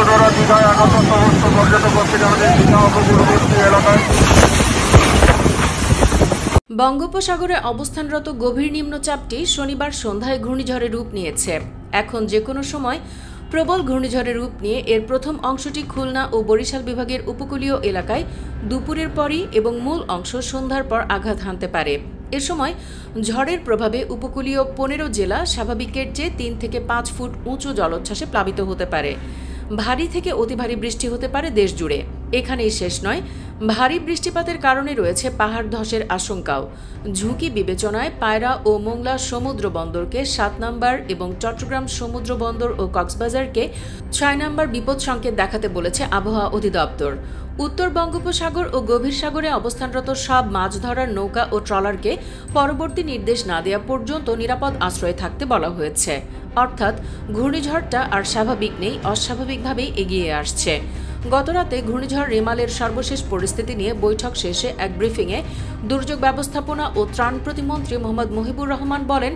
দ্বারা দীঘায় আগত সমস্ত পর্যটকদের আমাদের দীঘা উপকূলবর্তী এলাকায়। বঙ্গোপসাগরে অবস্থানরত গভীর নিম্নচাপটি শনিবার সন্ধ্যায় ঘূর্ণিঝড়ে রূপ নিয়েছে। এখন যে কোনো সময় প্রবল ঘূর্ণিঝড়ে রূপ নিয়ে এর প্রথম অংশটি খুলনা ও বরিশাল বিভাগের উপকূলীয় এলাকায় দুপুরের পরই এবং মূল অংশ সন্ধ্যার পর আঘাত হানতে পারে। এ সময় ঝড়ের প্রভাবে উপকূলীয় 15 জেলা স্বাভাবিকের চেয়ে 3 থেকে 5 ফুট উঁচু জলোচ্ছ্বাসে প্লাবিত হতে পারে। ভারী থেকে অতি ভারী বৃষ্টি হতে পারে দেশ জুড়ে। এখানেই শেষ নয়, ভারী বৃষ্টিপাতের কারণে রয়েছে পাহাড় ধসের আশঙ্কাও। ঝুঁকি বিবেচনায় পায়রা ও মোংলা সমুদ্র বন্দরকে 7 নম্বর এবং চট্টগ্রাম সমুদ্র বন্দর ও কক্সবাজারকে 6 নম্বর বিপদ সংকেত দেখাতে বলেছে আবহাওয়া অধিদপ্তর। উত্তর বঙ্গোপসাগর ও গভীর সাগরে অবস্থানরত সব মাছ ধরার নৌকা ও ট্রলারকে পরবর্তী নির্দেশ না দেওয়া পর্যন্ত নিরাপদ আশ্রয়ে থাকতে বলা হয়েছে। অর্থাৎ ঘূর্ণিঝড়টা আর স্বাভাবিক নেই, অস্বাভাবিকভাবেই এগিয়ে আসছে। গতরাতে ঘূর্ণিঝড় রেমালের সর্বশেষ পরিস্থিতি নিয়ে বৈঠক শেষে এক ব্রিফিংয়ে দুর্যোগ ব্যবস্থাপনা ও ত্রাণ প্রতিমন্ত্রী মোহাম্মদ মহিবুর রহমান বলেন,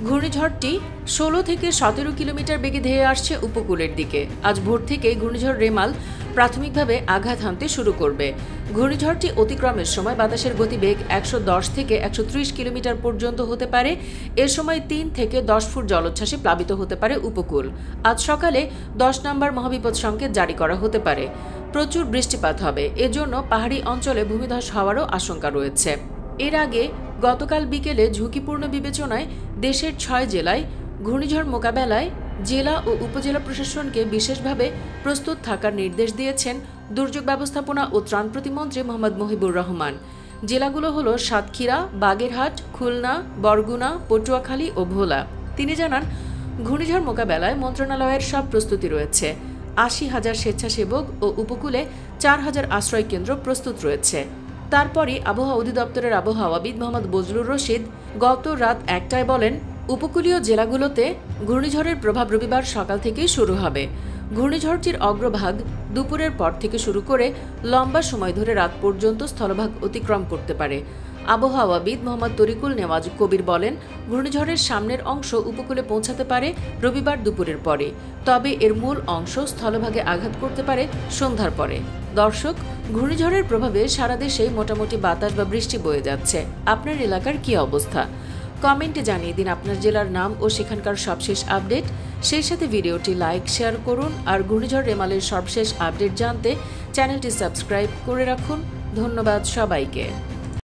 ঘূর্ণিঝড়টি 16 থেকে 17 কিলোমিটার বেগে ধেয়ে আসছে উপকূলের দিকে। আজ ভোর থেকে ঘূর্ণিঝড় রেমাল প্রাথমিকভাবে আঘাত হানতে শুরু করবে। ঘূর্ণিঝড়টি অতিক্রমের সময় বাতাসের গতিবেগ 110 থেকে 130 কিলোমিটার পর্যন্ত হতে পারে। এর সময় 3 থেকে 10 ফুট জলোচ্ছ্বাসে প্লাবিত হতে পারে উপকূল। আজ সকালে 10 নম্বর মহাবিপদ সংকেত জারি করা হতে পারে। প্রচুর বৃষ্টিপাত হবে, এজন্য পাহাড়ি অঞ্চলে ভূমিধস হওয়ারও আশঙ্কা রয়েছে। এর আগে গতকাল বিকেলে ঝুঁকিপূর্ণ বিবেচনায় দেশের 6 জেলায় ঘূর্ণিঝড় মোকাবেলায় জেলা ও উপজেলা প্রশাসনকে বিশেষভাবে প্রস্তুত থাকার নির্দেশ দিয়েছেন দুর্যোগ ব্যবস্থাপনা ও ত্রাণ প্রতিমন্ত্রী মোহাম্মদ মহিবুর রহমান। জেলাগুলো হলো সাতক্ষীরা, বাগেরহাট, খুলনা, বরগুনা, পটুয়াখালী ও ভোলা। তিনি জানান, ঘূর্ণিঝড় মোকাবেলায় মন্ত্রণালয়ের সব প্রস্তুতি রয়েছে। 80,000 স্বেচ্ছাসেবক ও উপকূলে 4,000 আশ্রয় কেন্দ্র প্রস্তুত রয়েছে। তারপরই আবহাওয়া অধিদপ্তরের আবহাওয়াবিদ মোহাম্মদ বজলুর রশিদ গত রাত 1টায় বলেন, উপকূলীয় জেলাগুলোতে ঘূর্ণিঝড়ের প্রভাব রবিবার সকাল থেকেই শুরু হবে। ঘূর্ণিঝড়টির অগ্রভাগ দুপুরের পর থেকে শুরু করে লম্বা সময় ধরে রাত পর্যন্ত স্থলভাগ অতিক্রম করতে পারে। আবহাওয়াবিদ মোহাম্মদ তরিকুল নেওয়াজ কবির বলেন, ঘূর্ণিঝড়ের সামনের অংশ উপকূলে পৌঁছাতে পারে রবিবার দুপুরের পরে, তবে এর মূল অংশ স্থলভাগে আঘাত করতে পারে সন্ধ্যার পরে। দর্শক, ঘূর্ণিঝড়ের প্রভাবে সারা দেশে মোটামুটি বাতাস বা বৃষ্টি বয়ে যাচ্ছে। আপনার এলাকার কি অবস্থা? কমেন্টে জানিয়ে দিন আপনার জেলার নাম ও সেখানকার সবশেষ আপডেট। সেই সাথে ভিডিওটি লাইক, শেয়ার করুন আর ঘূর্ণিঝড় রেমালের সবশেষ আপডেট জানতে চ্যানেলটি সাবস্ক্রাইব করে রাখুন। ধন্যবাদ সবাইকে।